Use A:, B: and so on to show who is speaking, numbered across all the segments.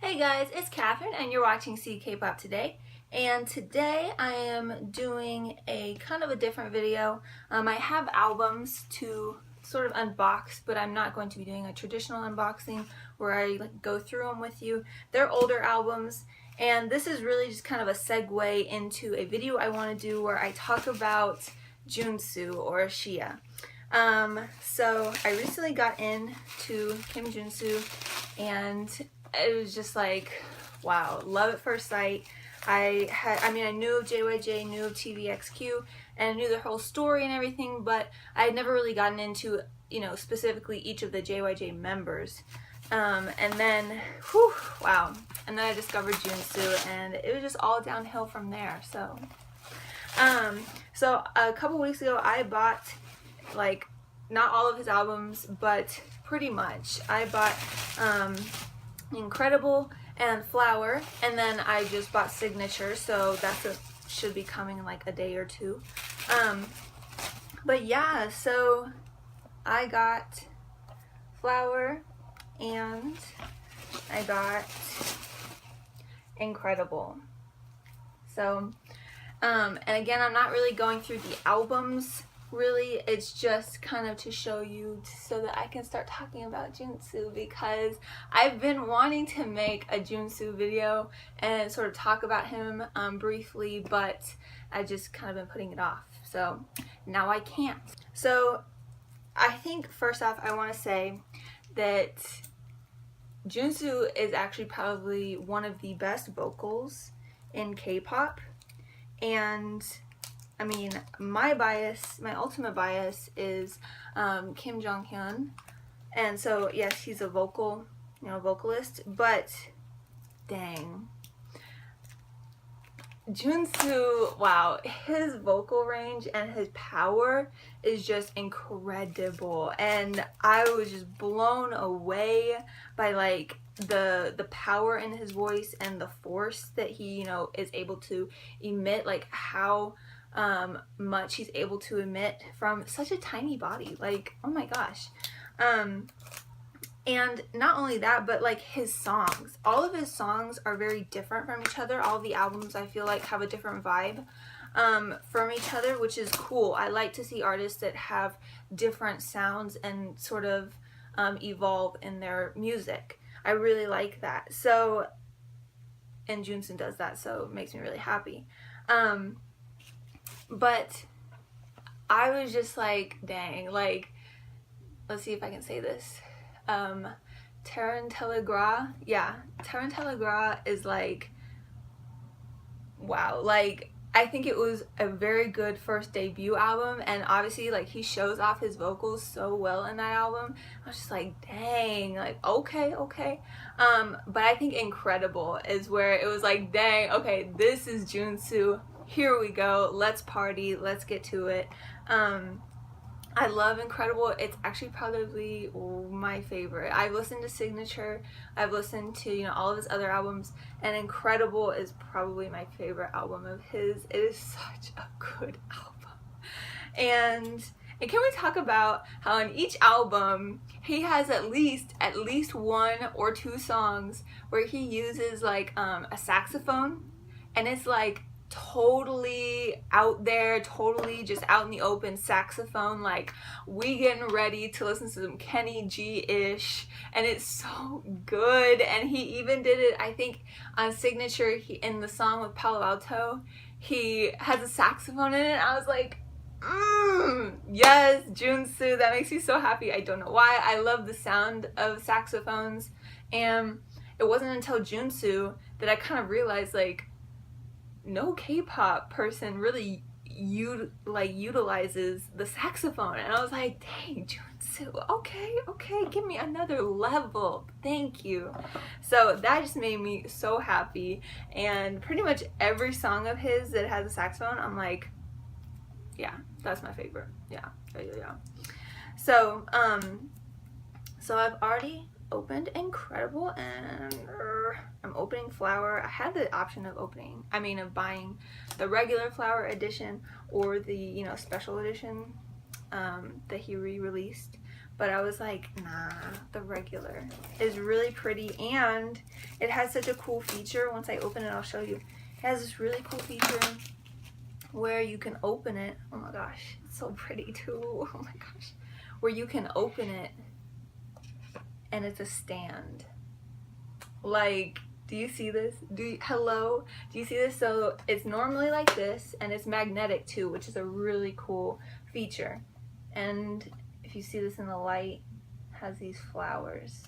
A: Hey guys, it's Catherine and you're watching CUKpop Today. And today I am doing a kind of a different video. I have albums to sort of unbox, but I'm not going to be doing a traditional unboxing where I go through them with you. They're older albums, and this is really just kind of a segue into a video I want to do where I talk about Junsu or Shia. So I recently got into Kim Junsu, and it was just like, wow, love at first sight. I knew of JYJ, knew of TVXQ, and I knew their whole story and everything, but I had never really gotten into, specifically each of the JYJ members. And then, wow. And then I discovered Junsu, and it was just all downhill from there. So a couple weeks ago, I bought, not all of his albums, but pretty much. I bought, Incredible and Flower, and then I just bought Signature, so should be coming in like a day or two. But yeah, so I got Flower and I got Incredible. So and again, I'm not really going through the albums. Really, it's just kind of to show you so that I can start talking about Junsu, because I've been wanting to make a Junsu video and sort of talk about him briefly, but I just kind of been putting it off. So now I can't. So I think first off, I want to say that Junsu is actually probably one of the best vocals in K-pop, and I mean, my ultimate bias is Kim Jong-hyun, and so yes, he's a vocalist, but dang, Junsu, wow, his vocal range and his power is just incredible, and I was just blown away by the power in his voice and the force that he is able to emit, how much he's able to emit from such a tiny body. Oh my gosh. And not only that, but his songs, all of his songs are very different from each other. All of the albums, I feel like, have a different vibe from each other, which is cool. I like to see artists that have different sounds and sort of evolve in their music. I really like that. So, and Junsun does that, so it makes me really happy. But I was just like, dang, let's see if I can say this. Tarantella, yeah, Tarantella is wow, I think it was a very good first debut album, and obviously he shows off his vocals so well in that album. I was just like, dang, okay. But I think Incredible is where it was like, dang, okay, this is Junsu. Here we go, let's party, let's get to it. I love Incredible. It's actually probably my favorite. I've listened to Signature, I've listened to all of his other albums, and Incredible is probably my favorite album of his. It is such a good album. And can we talk about how in each album he has at least one or two songs where he uses a saxophone, and it's totally out there, totally just out in the open saxophone, we getting ready to listen to some Kenny G-ish, and it's so good. And he even did it, I think, on Signature, in the song with Palo Alto, he has a saxophone in it. I was like, yes, Junsu, that makes me so happy. I don't know why. I love the sound of saxophones, and it wasn't until Junsu that I kind of realized no K-pop person really utilizes the saxophone, and I was like, dang, Junsu, okay, give me another level, thank you. So that just made me so happy, and pretty much every song of his that has a saxophone, I'm like, yeah, that's my favorite. Yeah. So so I've already opened Incredible, and I'm opening Flower. I had the option of buying the regular Flower edition or the special edition that he re-released, but I was like, nah, the regular is really pretty, and it has such a cool feature. Once I open it, I'll show you. It has this really cool feature where you can open it. Oh my gosh, it's so pretty too. Oh my gosh. Where you can open it and it's a stand. Like, do you see this? Hello? Do you see this? So it's normally like this, and it's magnetic too, which is a really cool feature. And if you see this in the light, it has these flowers.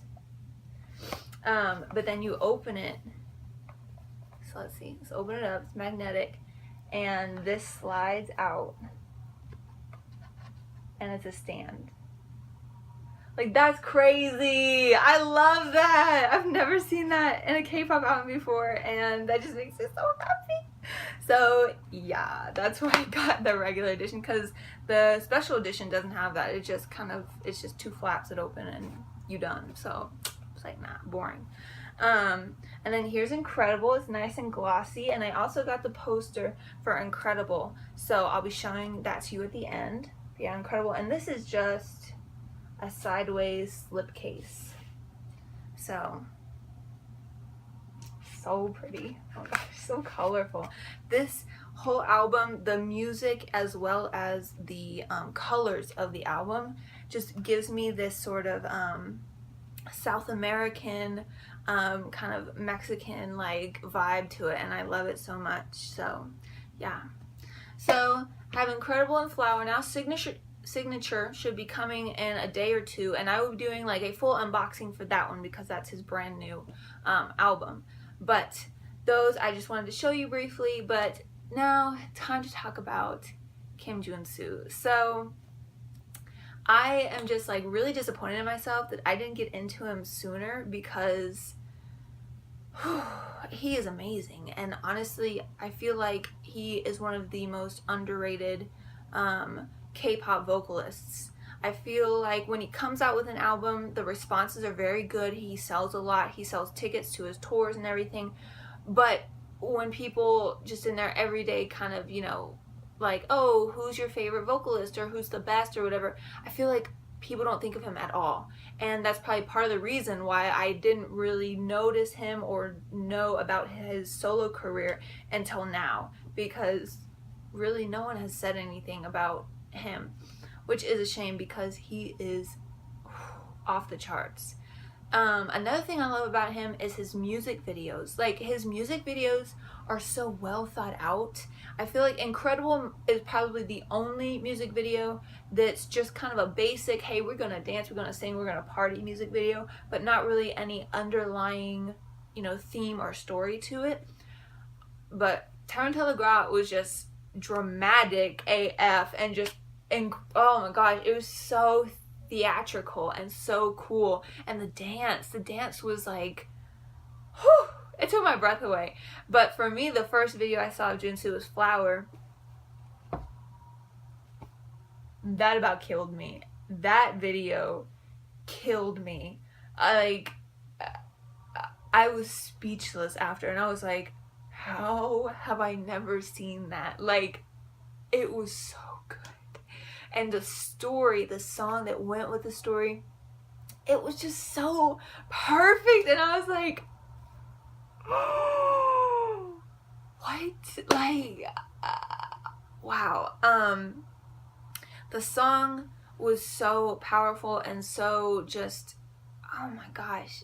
A: But then you open it. So let's see. Let's open it up. It's magnetic, and this slides out, and it's a stand. Like, that's crazy. I love that. I've never seen that in a K-pop album before, and that just makes me so happy. So yeah, that's why I got the regular edition, because the special edition doesn't have that. It just it's just two flaps that open and you done. So it's like, nah, boring. And then here's Incredible. It's nice and glossy, and I also got the poster for Incredible, so I'll be showing that to you at the end. Yeah, Incredible. And this is just a sideways slipcase. So pretty. Oh gosh, so colorful. This whole album, the music as well as the colors of the album just gives me this sort of South American kind of Mexican like vibe to it, and I love it so much. So yeah, so I have Incredible and Flower now. Signature should be coming in a day or two, and I will be doing like a full unboxing for that one because that's his brand new album. But those I just wanted to show you briefly. But now time to talk about Kim Jun-soo. So I am just like really disappointed in myself that I didn't get into him sooner, because he is amazing, and honestly I feel like he is one of the most underrated K-pop vocalists. I feel like when he comes out with an album, the responses are very good. He sells a lot. He sells tickets to his tours and everything. But when people just in their everyday kind of, you know, like, oh, who's your favorite vocalist or who's the best or whatever, I feel like people don't think of him at all. And that's probably part of the reason why I didn't really notice him or know about his solo career until now, because really no one has said anything about him, which is a shame because he is off the charts. Another thing I love about him is his music videos. Like, his music videos are so well thought out. I feel like Incredible is probably the only music video that's just kind of a basic, hey, we're gonna dance, we're gonna sing, we're gonna party music video, but not really any underlying, you know, theme or story to it. But Tarantella Gras was just dramatic AF, and oh my gosh, it was so theatrical and so cool. And the dance was like, whew, it took my breath away. But for me, the first video I saw of Jun-soo was Flower. That about killed me. That video killed me. I was speechless after, and I was like, how have I never seen that? Like, it was so good. And the story, the song that went with the story, it was just so perfect. And I was like, oh, what? Like, wow. The song was so powerful and so just, oh my gosh.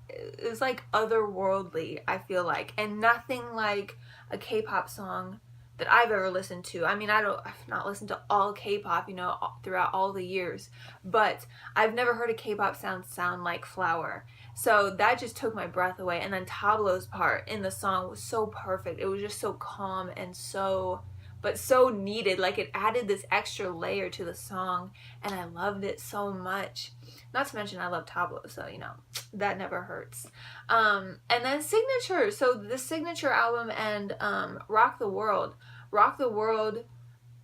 A: It was like otherworldly, I feel like. And nothing like a K-pop song that I've ever listened to. I mean, I've not listened to all K-pop, you know, throughout all the years, but I've never heard a K-pop sound like Flower. So that just took my breath away. And then Tablo's part in the song was so perfect. It was just so calm and so, but so needed. Like, it added this extra layer to the song, and I loved it so much. Not to mention I love Tablo, so, you know, that never hurts. And then Signature. So the Signature album and Rock the World. Rock the World,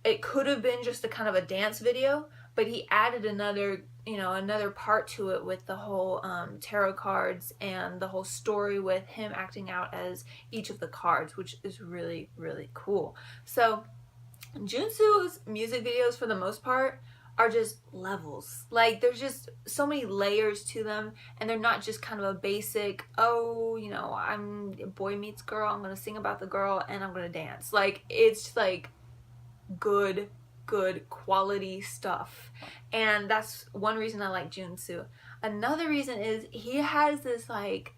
A: it could have been just a kind of a dance video, but he added another, you know, another part to it with the whole tarot cards and the whole story with him acting out as each of the cards, which is really, really cool. So Jun-soo's music videos, for the most part, are just levels. Like, there's just so many layers to them, and they're not just kind of a basic, oh, you know, I'm boy meets girl, I'm gonna sing about the girl and I'm gonna dance. Like, it's like good quality stuff, and that's one reason I like Junsu. Another reason is he has this like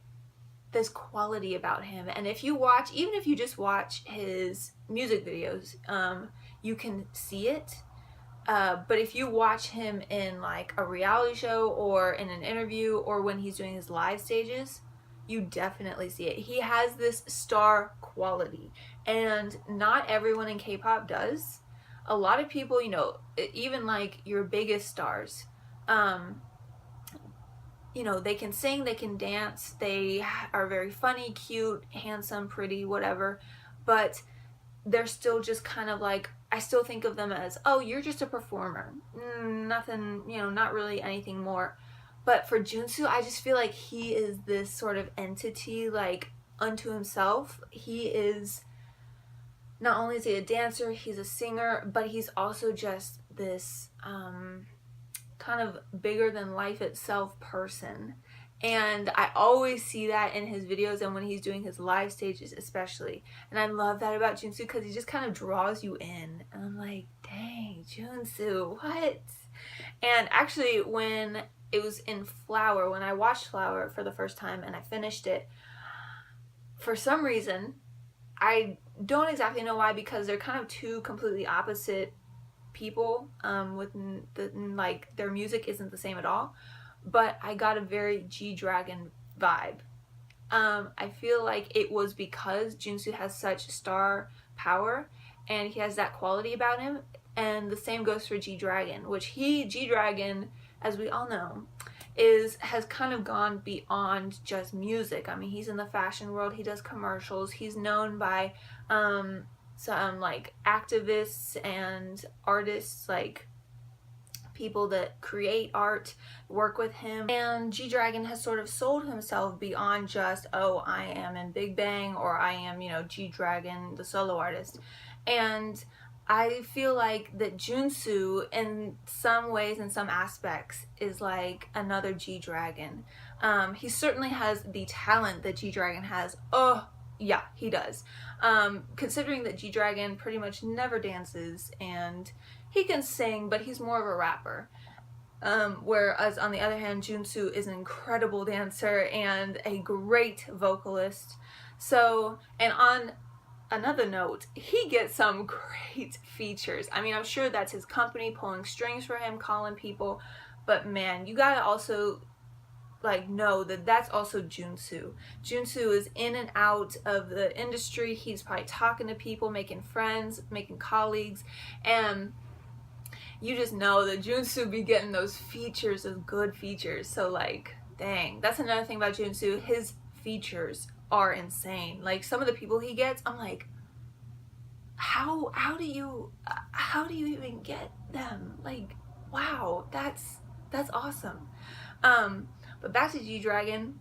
A: this quality about him, and if you watch, even if you just watch his music videos, you can see it. But if you watch him in like a reality show or in an interview or when he's doing his live stages, you definitely see it. He has this star quality, and not everyone in K-pop does. A lot of people, you know, even like your biggest stars, you know, they can sing, they can dance, they are very funny, cute, handsome, pretty, whatever, but they're still just kind of like, I still think of them as, oh, you're just a performer. Nothing, you know, not really anything more. But for Junsu, I just feel like he is this sort of entity, like, unto himself. He is, not only is he a dancer, he's a singer, but he's also just this kind of bigger than life itself person. And I always see that in his videos and when he's doing his live stages especially. And I love that about Junsu because he just kind of draws you in. And I'm like, dang, Junsu, what? And actually, when it was in Flower, when I watched Flower for the first time and I finished it, for some reason, I don't exactly know why, because they're kind of two completely opposite people, with like their music isn't the same at all, but I got a very G-Dragon vibe. I feel like it was because Junsu has such star power and he has that quality about him, and the same goes for G-Dragon, which G-Dragon, as we all know, has kind of gone beyond just music. I mean, he's in the fashion world, he does commercials, he's known by some like activists and artists, like people that create art, work with him. And G-Dragon has sort of sold himself beyond just, oh, I am in Big Bang, or I am, you know, G-Dragon, the solo artist. And I feel like that Junsu, in some ways, in some aspects, is like another G-Dragon. He certainly has the talent that G-Dragon has. Oh, yeah, he does. Considering that G-Dragon pretty much never dances, and he can sing, but he's more of a rapper. Whereas on the other hand, Junsu is an incredible dancer and a great vocalist. So, and on another note, he gets some great features. I mean, I'm sure that's his company pulling strings for him, calling people, but man, you gotta also like know that that's also Junsu. Junsu is in and out of the industry. He's probably talking to people, making friends, making colleagues, and you just know that Junsu be getting those features, those good features. So like, dang, that's another thing about Junsu. His features are insane. Like, some of the people he gets, I'm like, how do you even get them? Like, wow, that's awesome. But back to G-Dragon,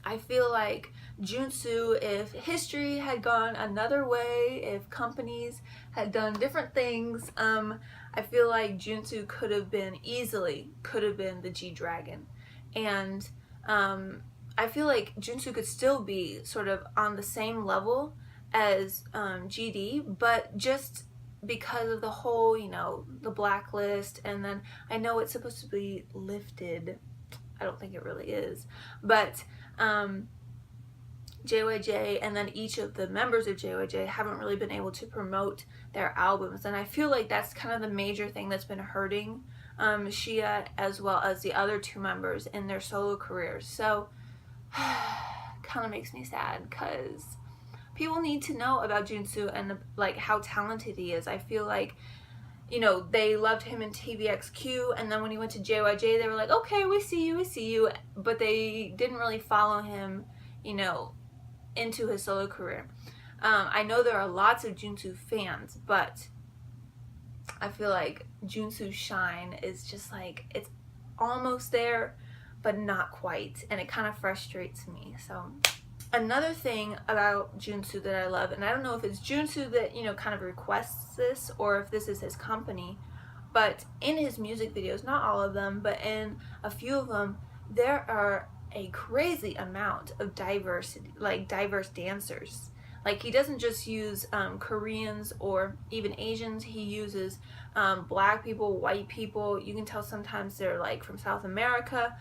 A: I feel like Junsu, if history had gone another way, if companies had done different things, I feel like Junsu could have been the G-Dragon. And I feel like Junsu could still be sort of on the same level as GD, but just because of the whole, you know, the blacklist, and then I know it's supposed to be lifted. I don't think it really is, but JYJ and then each of the members of JYJ haven't really been able to promote their albums, and I feel like that's kind of the major thing that's been hurting Shia as well as the other two members in their solo careers. So kind of makes me sad, because people need to know about Junsu and like how talented he is. I feel like, you know, they loved him in TVXQ, and then when he went to JYJ, they were like, okay, we see you, but they didn't really follow him, you know, into his solo career. I know there are lots of Junsu fans, but I feel like Junsu's shine is just like, it's almost there, but not quite, and it kind of frustrates me. So another thing about Junsu that I love, and I don't know if it's Junsu that, you know, kind of requests this or if this is his company, but in his music videos, not all of them, but in a few of them, there are a crazy amount of diversity, like diverse dancers. Like, he doesn't just use Koreans or even Asians. He uses black people, white people. You can tell sometimes they're like from South America.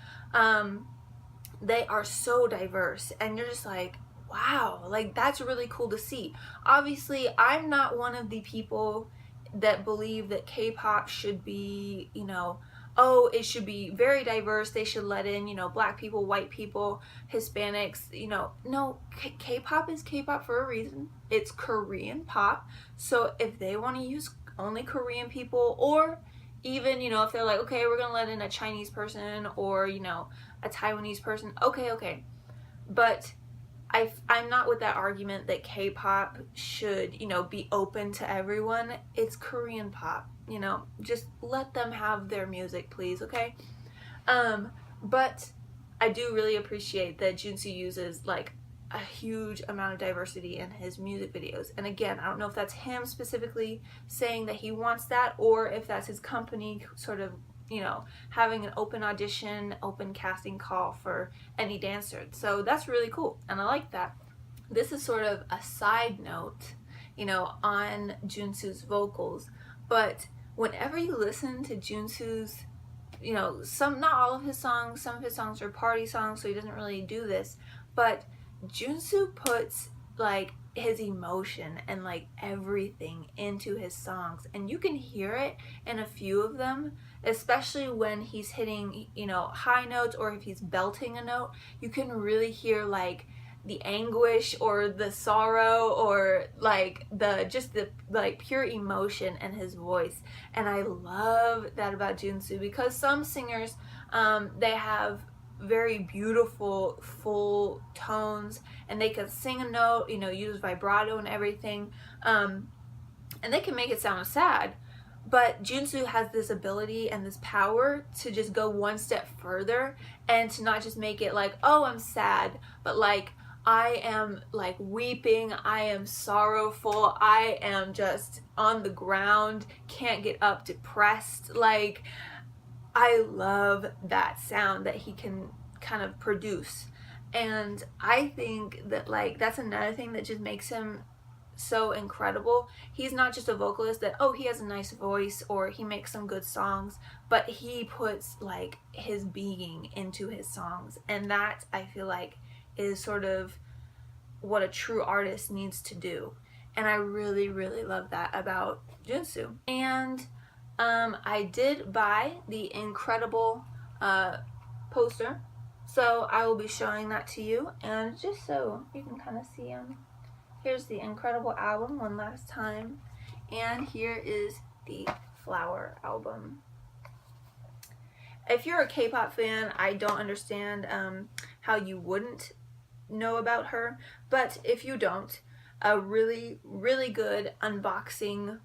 A: They are so diverse, and you're just like, wow, like that's really cool to see. Obviously, I'm not one of the people that believe that K-pop should be, you know, oh, it should be very diverse. They should let in, you know, black people, white people, Hispanics, you know. No, K-pop is K-pop for a reason. It's Korean pop. So if they want to use only Korean people, or even, you know, if they're like, okay, we're going to let in a Chinese person or, you know, a Taiwanese person, okay. But I'm not with that argument that K-pop should, you know, be open to everyone. It's Korean pop, you know, just let them have their music, please, okay? But I do really appreciate that Junsu uses like a huge amount of diversity in his music videos. And again, I don't know if that's him specifically saying that he wants that, or if that's his company sort of, you know, having an open audition, open casting call for any dancer. So that's really cool, and I like that. This is sort of a side note, you know, on Junsu's vocals, but whenever you listen to Junsu's, you know, not all of his songs, some of his songs are party songs, so he doesn't really do this, but Junsu puts like his emotion and like everything into his songs, and you can hear it in a few of them, especially when he's hitting, you know, high notes, or if he's belting a note. You can really hear like the anguish or the sorrow, or like the like pure emotion in his voice. And I love that about Junsu, because some singers they have very beautiful full tones, and they can sing a note, you know, use vibrato and everything, and they can make it sound sad. But Junsu has this ability and this power to just go one step further, and to not just make it like, oh, I'm sad, but like, I am like weeping, I am sorrowful, I am just on the ground, can't get up, depressed. Like, I love that sound that he can kind of produce. And I think that like that's another thing that just makes him so incredible. He's not just a vocalist that, oh, he has a nice voice or he makes some good songs, but he puts like his being into his songs, and that, I feel like, is sort of what a true artist needs to do. And I really love that about Junsu. And I did buy the Incredible poster, so I will be showing that to you, and just so you can kind of see him. Here's the Incredible album one last time, and here is the Flower album. If you're a K-pop fan, I don't understand how you wouldn't know about her, but if you don't, a really good unboxing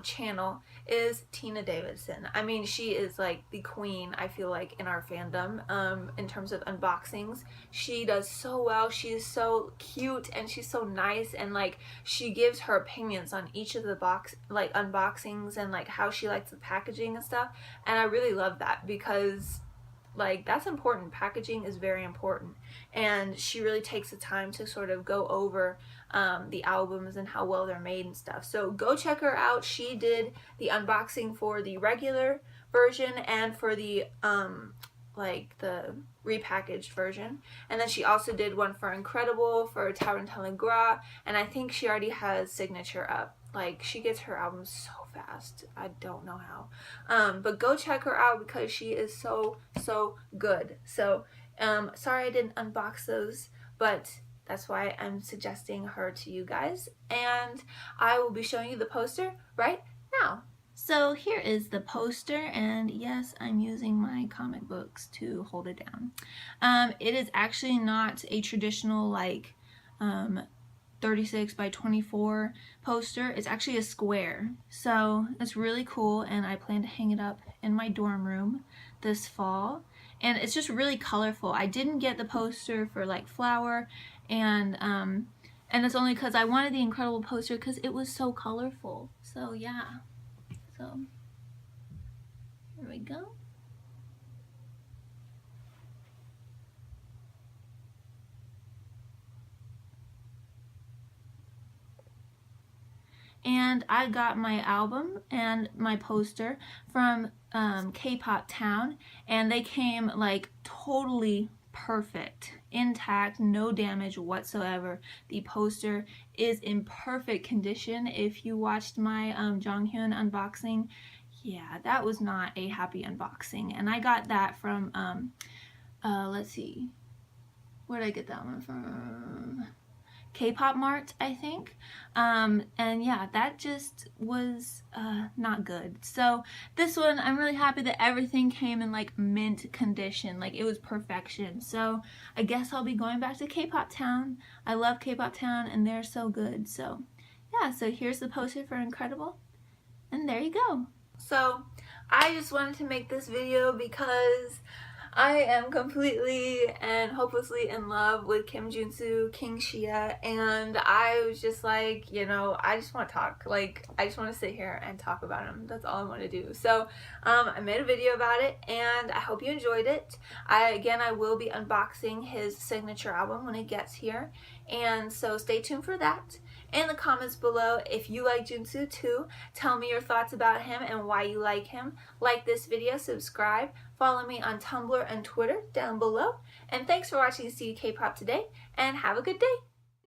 A: channel is Tina Davidson. I mean, she is like the queen, I feel like, in our fandom in terms of unboxings. She does so well. She is so cute, and she's so nice, and like she gives her opinions on each of the unboxings, and like how she likes the packaging and stuff. And I really love that, because like that's important. Packaging is very important, and she really takes the time to sort of go over the albums and how well they're made and stuff. So go check her out. She did the unboxing for the regular version and for the like the repackaged version, and then she also did one for Incredible, for Tarantella Gras, and I think she already has Signature up. Like, she gets her albums so fast, I don't know how, but go check her out, because she is so good. So sorry I didn't unbox those, but that's why I'm suggesting her to you guys, and I will be showing you the poster right now. So here is the poster, and yes, I'm using my comic books to hold it down. It is actually not a traditional like 36 by 24 poster. It's actually a square, so it's really cool, and I plan to hang it up in my dorm room this fall. And it's just really colorful. I didn't get the poster for like Flower, and it's only because I wanted the Incredible poster because it was so colorful. So yeah, so There we go. And I got my album and my poster from K-Pop Town, and they came like totally perfect, intact, no damage whatsoever. The poster is in perfect condition. If you watched my Jonghyun unboxing, yeah, that was not a happy unboxing. And I got that from, let's see, where did I get that one from? K-Pop Mart, I think. And yeah, that just was not good. So this one, I'm really happy that everything came in like mint condition, like it was perfection. So I guess I'll be going back to K-Pop Town. I love K-Pop Town and they're so good. So yeah, so here's the poster for Incredible, and there you go. So I just wanted to make this video because I am completely and hopelessly in love with Kim Junsu, King Shia, and I was just like, you know, I just want to talk. Like, I just want to sit here and talk about him. That's all I want to do. So, I made a video about it, and I hope you enjoyed it. I will be unboxing his signature album when it gets here, and so stay tuned for that. In the comments below, if you like Junsu too, tell me your thoughts about him and why you like him. Like this video, subscribe, follow me on Tumblr and Twitter down below. And thanks for watching CUKpopToday, and have a good day.